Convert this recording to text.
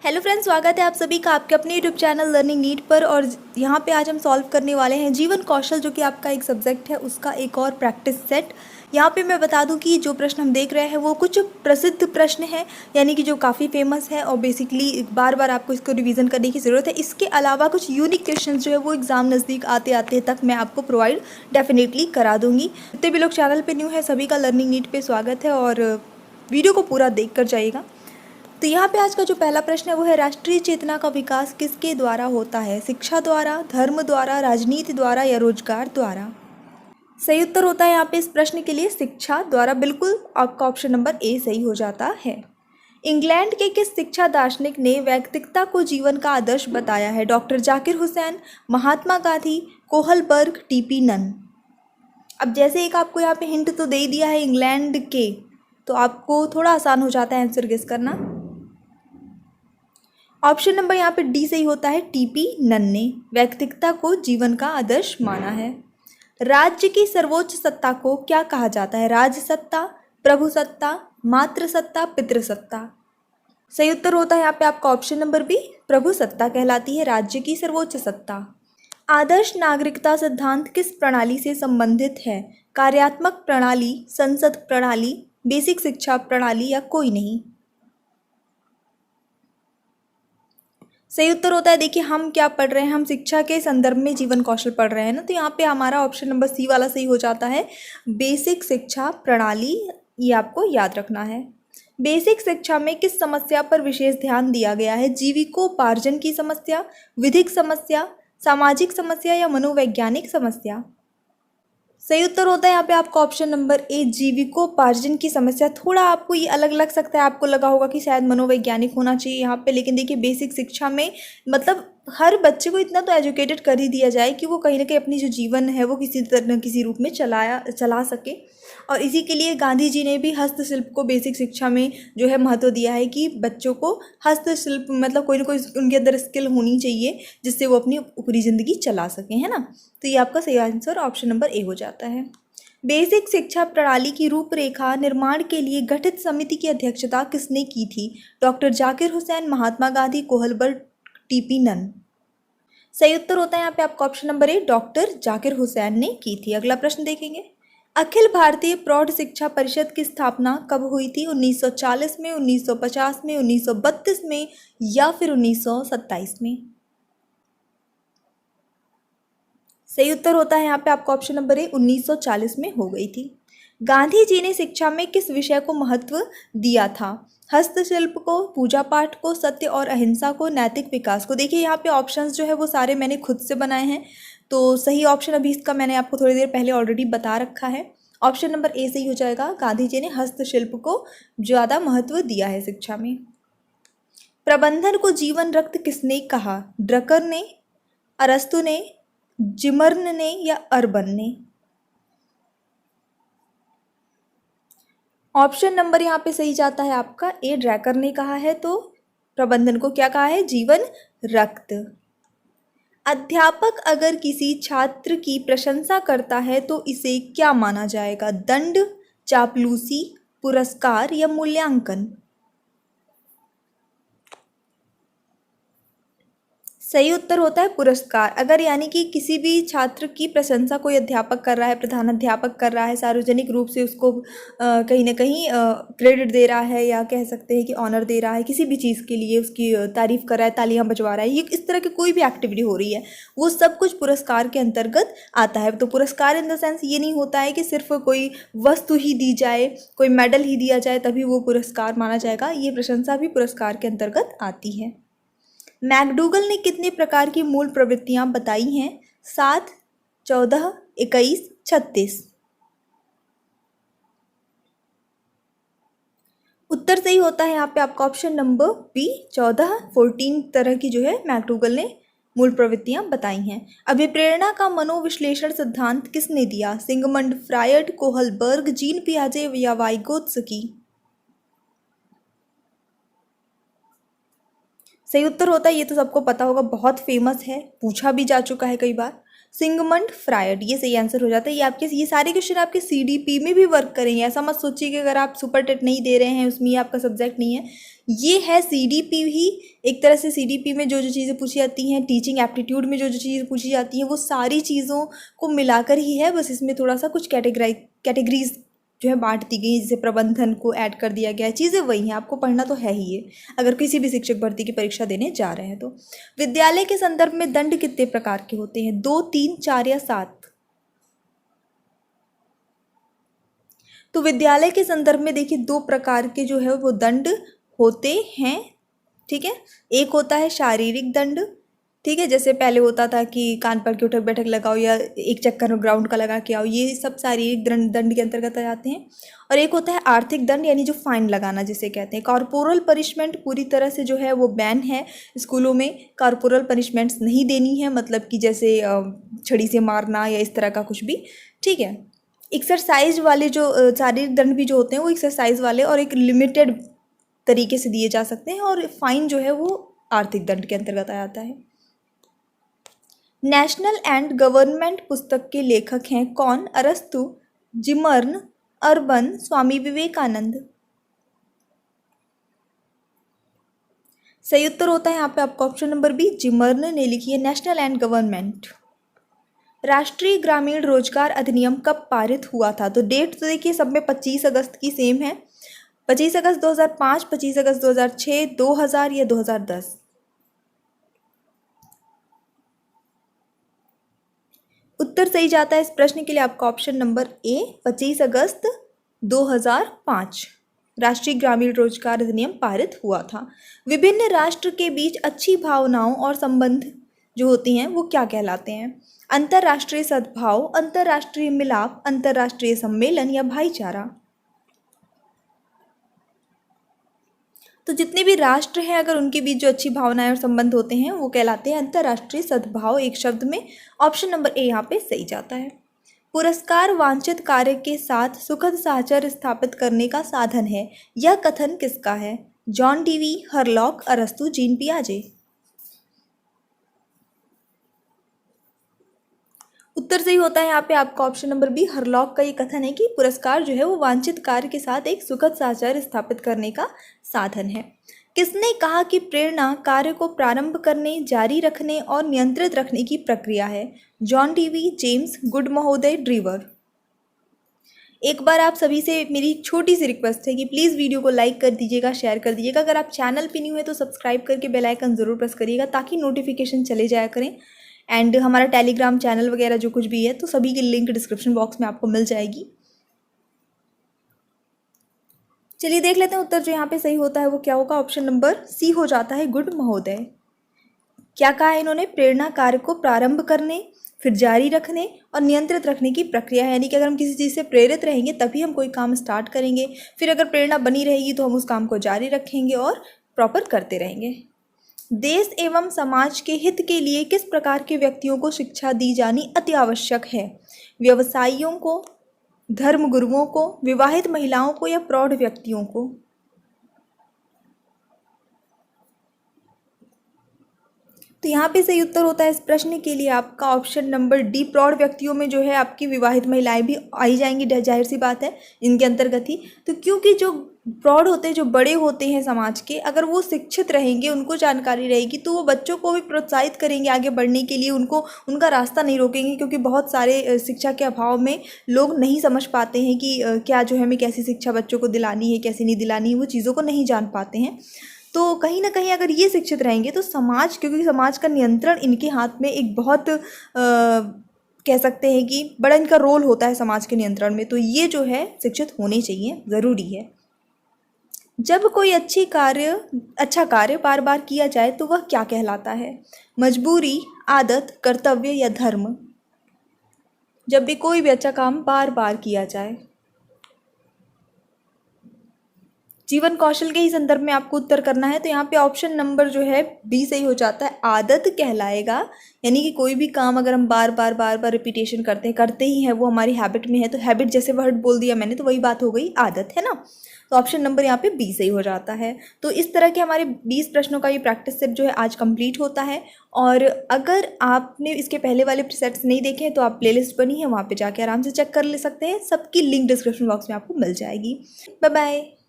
Hello friends, स्वागत है आप सभी का आपके अपने यूट्यूब चैनल लर्निंग नीट पर। और यहाँ पे आज हम सॉल्व करने वाले हैं जीवन कौशल, जो कि आपका एक सब्जेक्ट है, उसका एक और प्रैक्टिस सेट। यहाँ पे मैं बता दूँ कि जो प्रश्न हम देख रहे हैं वो कुछ प्रसिद्ध प्रश्न हैं, यानी कि जो काफ़ी फेमस है और बेसिकली बार बार आपको इसको रिवीजन करने की ज़रूरत है। इसके अलावा कुछ यूनिक क्वेश्चन जो है वो एग्ज़ाम नज़दीक आते आते तक मैं आपको प्रोवाइड डेफिनेटली करा दूँगी। जितने भी लोग चैनल पर न्यू है सभी का लर्निंग नीट पर स्वागत है और वीडियो को पूरा देख कर जाइएगा। तो यहाँ पे आज का जो पहला प्रश्न है वो है, राष्ट्रीय चेतना का विकास किसके द्वारा होता है? शिक्षा द्वारा, धर्म द्वारा, राजनीति द्वारा या रोजगार द्वारा? सही उत्तर होता है यहाँ पे इस प्रश्न के लिए शिक्षा द्वारा। बिल्कुल आपका ऑप्शन नंबर ए सही हो जाता है। इंग्लैंड के किस शिक्षा दार्शनिक ने वैयक्तिकता को जीवन का आदर्श बताया है? Doctor Zakir Hussain, Mahatma Gandhi, Kohlberg, TP none. अब जैसे एक आपको यहाँ पे हिंट तो दे ही दिया है इंग्लैंड के, तो आपको थोड़ा आसान हो जाता है आंसर गेस करना। ऑप्शन नंबर यहाँ पे डी सही होता है। टीपी नन ने वैयक्तिकता को जीवन का आदर्श माना है। राज्य की सर्वोच्च सत्ता को क्या कहा जाता है? राज्य सत्ता, प्रभु सत्ता, मातृ सत्ता, पितृसत्ता। सही उत्तर होता है यहाँ पे आपका ऑप्शन नंबर बी, प्रभु सत्ता कहलाती है राज्य की सर्वोच्च सत्ता। आदर्श नागरिकता सिद्धांत किस प्रणाली से संबंधित है? कार्यात्मक प्रणाली, संसद प्रणाली, बेसिक शिक्षा प्रणाली या कोई नहीं? सही उत्तर होता है, देखिए हम क्या पढ़ रहे हैं, हम शिक्षा के संदर्भ में जीवन कौशल पढ़ रहे हैं ना, तो यहाँ पे हमारा ऑप्शन नंबर सी वाला सही हो जाता है, बेसिक शिक्षा प्रणाली। ये आपको याद रखना है। बेसिक शिक्षा में किस समस्या पर विशेष ध्यान दिया गया है? जीविकोपार्जन की समस्या, विधिक समस्या, सामाजिक समस्या या मनोवैज्ञानिक समस्या? सही उत्तर होता है यहाँ पे आपका ऑप्शन नंबर ए, जीविकोपार्जन की समस्या। थोड़ा आपको ये अलग लग सकता है, आपको लगा होगा कि शायद मनोवैज्ञानिक होना चाहिए यहाँ पे, लेकिन देखिए बेसिक शिक्षा में मतलब हर बच्चे को इतना तो एजुकेटेड कर ही दिया जाए कि वो कहीं ना कहीं अपनी जो जीवन है वो किसी तरह किसी रूप में चला सके। और इसी के लिए गांधी जी ने भी हस्तशिल्प को बेसिक शिक्षा में जो है महत्व दिया है कि बच्चों को हस्तशिल्प मतलब कोई ना कोई उनके अंदर स्किल होनी चाहिए जिससे वो अपनी ऊपरी ज़िंदगी चला सकें, है ना। तो ये आपका सही आंसर ऑप्शन नंबर ए हो जाता है। बेसिक शिक्षा प्रणाली की रूपरेखा निर्माण के लिए गठित समिति की अध्यक्षता किसने की थी? Doctor Zakir Hussain, Mahatma Gandhi, Kohlberg, TP none. सही उत्तर होता है यहाँ पे आपका option number A, doctor Zakir Hussain ने की थी। अगला प्रश्न देखेंगे, अखिल भारतीय प्रौढ़ शिक्षा परिषद की स्थापना कब हुई थी? 1940 में, 1950 में, 1932 में या फिर 1927 में? सही उत्तर होता है यहाँ पे आपका ऑप्शन नंबर ए, 1940 में हो गई थी। गांधी जी ने शिक्षा में किस विषय को महत्व दिया था? हस्तशिल्प को, पूजा पाठ को, सत्य और अहिंसा को, नैतिक विकास को। देखिए यहाँ पे ऑप्शंस जो है वो सारे मैंने खुद से बनाए हैं, तो सही ऑप्शन अभी इसका मैंने आपको थोड़ी देर पहले ऑलरेडी बता रखा है। ऑप्शन नंबर ए सही हो जाएगा, गांधी जी ने हस्तशिल्प को ज़्यादा महत्व दिया है शिक्षा में। प्रबंधन को जीवन रक्त किसने कहा? ड्रकर ने, अरस्तु ने, जिमर्न ने या अर्बन ने? ऑप्शन नंबर यहाँ पे सही जाता है आपका ए, ड्रैकर ने कहा है। तो प्रबंधन को क्या कहा है? जीवन रक्त। अध्यापक अगर किसी छात्र की प्रशंसा करता है तो इसे क्या माना जाएगा? दंड, चापलूसी, पुरस्कार या मूल्यांकन? सही उत्तर होता है पुरस्कार। अगर यानी कि किसी भी छात्र की प्रशंसा कोई अध्यापक कर रहा है, प्रधान अध्यापक कर रहा है, सार्वजनिक रूप से उसको कहीं ना कहीं क्रेडिट दे रहा है या कह सकते हैं कि ऑनर दे रहा है, किसी भी चीज़ के लिए उसकी तारीफ कर रहा है, तालियां बजवा रहा है, ये इस तरह की कोई भी एक्टिविटी हो रही है, वो सब कुछ पुरस्कार के अंतर्गत आता है। तो पुरस्कार इन द सेंस ये नहीं होता है कि सिर्फ कोई वस्तु ही दी जाए, कोई मेडल ही दिया जाए तभी वो पुरस्कार माना जाएगा, ये प्रशंसा भी पुरस्कार के अंतर्गत आती है। मैकडूगल ने कितने प्रकार की मूल प्रवृत्तियां बताई हैं? 7, 14, 21, 36? उत्तर सही होता है यहाँ पे आपका ऑप्शन नंबर बी, 14, 14 तरह की जो है मैकडूगल ने मूल प्रवृत्तियां बताई हैं। अभिप्रेरणा का मनोविश्लेषण सिद्धांत किसने दिया? सिगमंड फ्रायड, कोहलबर्ग, जीन पियाजे या वाइगोत्स्की? सही उत्तर होता है, ये तो सबको पता होगा, बहुत फेमस है, पूछा भी जा चुका है कई बार। सिगमंड फ्रायड, ये सही आंसर हो जाता है। ये सारे क्वेश्चन आपके सीडीपी में भी वर्क करेंगे, ऐसा मत सोचिए कि अगर आप सुपर टेट नहीं दे रहे हैं उसमें ये आपका सब्जेक्ट नहीं है, ये है सीडीपी ही। एक तरह से सीडीपी में जो जो चीज़ें पूछी जाती हैं, टीचिंग एप्टीट्यूड में जो जो चीज़ें पूछी जाती हैं, वो सारी चीज़ों को मिलाकर ही है, बस इसमें थोड़ा सा कुछ कैटेगरीज जो है बांट दी गई, जैसे प्रबंधन को ऐड कर दिया गया है। चीज़ें वही हैं, आपको पढ़ना तो है ही ये, अगर किसी भी शिक्षक भर्ती की परीक्षा देने जा रहे हैं तो। विद्यालय के संदर्भ में दंड कितने प्रकार के होते हैं? 2, 3, 4 या 7? तो विद्यालय के संदर्भ में देखिए 2 प्रकार के जो है वो दंड होते हैं, ठीक है। एक होता है शारीरिक दंड, ठीक है, जैसे पहले होता था कि कान पर की उठक बैठक लगाओ या एक चक्कर ग्राउंड का लगा के आओ, ये सब शारीरिक दंड के अंतर्गत आ जाते हैं। और एक होता है आर्थिक दंड, यानी जो फाइन लगाना जिसे कहते हैं। कॉर्पोरल पनिशमेंट पूरी तरह से जो है वो बैन है, स्कूलों में कॉर्पोरल पनिशमेंट्स नहीं देनी है, मतलब कि जैसे छड़ी से मारना या इस तरह का कुछ भी, ठीक है। एक्सरसाइज वाले जो शारीरिक दंड भी जो होते हैं वो एक्सरसाइज वाले और एक लिमिटेड तरीके से दिए जा सकते हैं, और फाइन जो है वो आर्थिक दंड के अंतर्गत आ जाता है। नेशनल एंड गवर्नमेंट पुस्तक के लेखक हैं कौन? अरस्तु, जिमर्न, अर्बन, स्वामी विवेकानंद। सही उत्तर होता है यहाँ पे आपका ऑप्शन नंबर बी, जिमर्न ने लिखी है नेशनल एंड गवर्नमेंट। राष्ट्रीय ग्रामीण रोजगार अधिनियम कब पारित हुआ था? तो डेट तो देखिए सब में 25 अगस्त की सेम है, 25 अगस्त 2005, 25 अगस्त 2006, 2000 या 2010। उत्तर सही जाता है इस प्रश्न के लिए आपका ऑप्शन नंबर ए, 25 अगस्त 2005 राष्ट्रीय ग्रामीण रोजगार अधिनियम पारित हुआ था। विभिन्न राष्ट्र के बीच अच्छी भावनाओं और संबंध जो होती हैं वो क्या कहलाते हैं? अंतर्राष्ट्रीय सद्भाव, अंतर्राष्ट्रीय मिलाप, अंतर्राष्ट्रीय सम्मेलन या भाईचारा। तो जितने भी राष्ट्र हैं अगर उनके बीच जो अच्छी भावनाएं और संबंध होते हैं वो कहलाते हैं अंतर्राष्ट्रीय सद्भाव, एक शब्द में। ऑप्शन नंबर ए यहाँ पे सही जाता है। पुरस्कार वांछित कार्य के साथ सुखद साहचर्य स्थापित करने का साधन है, यह कथन किसका है? जॉन डीवी, हरलॉक, अरस्तु, जीन पियाजे। उत्तर सही होता है यहाँ पे आपका ऑप्शन नंबर बी, हरलॉक का ये कथन है कि पुरस्कार जो है वो वांछित कार्य के साथ एक सुखद साहचर्य स्थापित करने का साधन है। किसने कहा कि प्रेरणा कार्य को प्रारंभ करने, जारी रखने और नियंत्रित रखने की प्रक्रिया है? जॉन डीवी, जेम्स, गुड महोदय, ड्रीवर। एक बार आप सभी से मेरी एक छोटी सी रिक्वेस्ट है कि प्लीज़ वीडियो को लाइक कर दीजिएगा, शेयर कर दीजिएगा। अगर आप चैनल पे न्यू है तो सब्सक्राइब करके बेल आइकन ज़रूर प्रेस करिएगा ताकि नोटिफिकेशन चले जाया करें। एंड हमारा टेलीग्राम चैनल वगैरह जो कुछ भी है तो सभी की लिंक डिस्क्रिप्शन बॉक्स में आपको मिल जाएगी। चलिए देख लेते हैं उत्तर जो यहाँ पे सही होता है वो क्या होगा। ऑप्शन नंबर सी हो जाता है, गुड महोदय। क्या कहा है इन्होंने? प्रेरणा कार्य को प्रारंभ करने, फिर जारी रखने और नियंत्रित रखने की प्रक्रिया है, यानी कि अगर हम किसी चीज़ से प्रेरित रहेंगे तभी हम कोई काम स्टार्ट करेंगे, फिर अगर प्रेरणा बनी रहेगी तो हम उस काम को जारी रखेंगे और प्रॉपर करते रहेंगे। देश एवं समाज के हित के लिए किस प्रकार के व्यक्तियों को शिक्षा दी जानी अति आवश्यक है? व्यवसायियों को, धर्मगुरुओं को, विवाहित महिलाओं को या प्रौढ़ व्यक्तियों को? तो यहाँ पे सही उत्तर होता है इस प्रश्न के लिए आपका ऑप्शन नंबर डी, प्रौढ़ व्यक्तियों में जो है आपकी विवाहित महिलाएं भी आई जाएंगी, जाहिर सी बात है इनके अंतर्गत ही। तो क्योंकि जो प्रौढ़ होते हैं, जो बड़े होते हैं समाज के, अगर वो शिक्षित रहेंगे, उनको जानकारी रहेगी तो वो बच्चों को भी प्रोत्साहित करेंगे आगे बढ़ने के लिए, उनको उनका रास्ता नहीं रोकेंगे, क्योंकि बहुत सारे शिक्षा के अभाव में लोग नहीं समझ पाते हैं कि क्या जो है हमें कैसी शिक्षा बच्चों को दिलानी है, कैसी नहीं दिलानी है, वो चीज़ों को नहीं जान पाते हैं। तो कहीं ना कहीं अगर ये शिक्षित रहेंगे तो समाज, क्योंकि समाज का नियंत्रण इनके हाथ में एक बहुत कह सकते हैं कि बड़ा इनका रोल होता है समाज के नियंत्रण में, तो ये जो है शिक्षित होने चाहिए, ज़रूरी है। जब कोई अच्छा कार्य बार बार किया जाए तो वह क्या कहलाता है? मजबूरी, आदत, कर्तव्य या धर्म? जब भी कोई भी अच्छा काम बार बार किया जाए। जीवन कौशल के ही संदर्भ में आपको उत्तर करना है, तो यहाँ पे ऑप्शन नंबर जो है बी सही हो जाता है, आदत कहलाएगा। यानी कि कोई भी काम अगर हम बार बार रिपीटेशन करते ही हैं, वो हमारी हैबिट में है, तो हैबिट जैसे वर्ड बोल दिया मैंने, तो वही बात हो गई, आदत है ना। तो ऑप्शन नंबर यहाँ पे बी सही हो जाता है। तो इस तरह के हमारे 20 प्रश्नों का ये प्रैक्टिस सेट जो है आज कंप्लीट होता है। और अगर आपने इसके पहले वाले सेट्स नहीं देखे हैं तो आप प्लेलिस्ट बनी है, वहाँ पे जाके आराम से चेक कर ले सकते हैं। सबकी लिंक डिस्क्रिप्शन बॉक्स में आपको मिल जाएगी। Bye bye.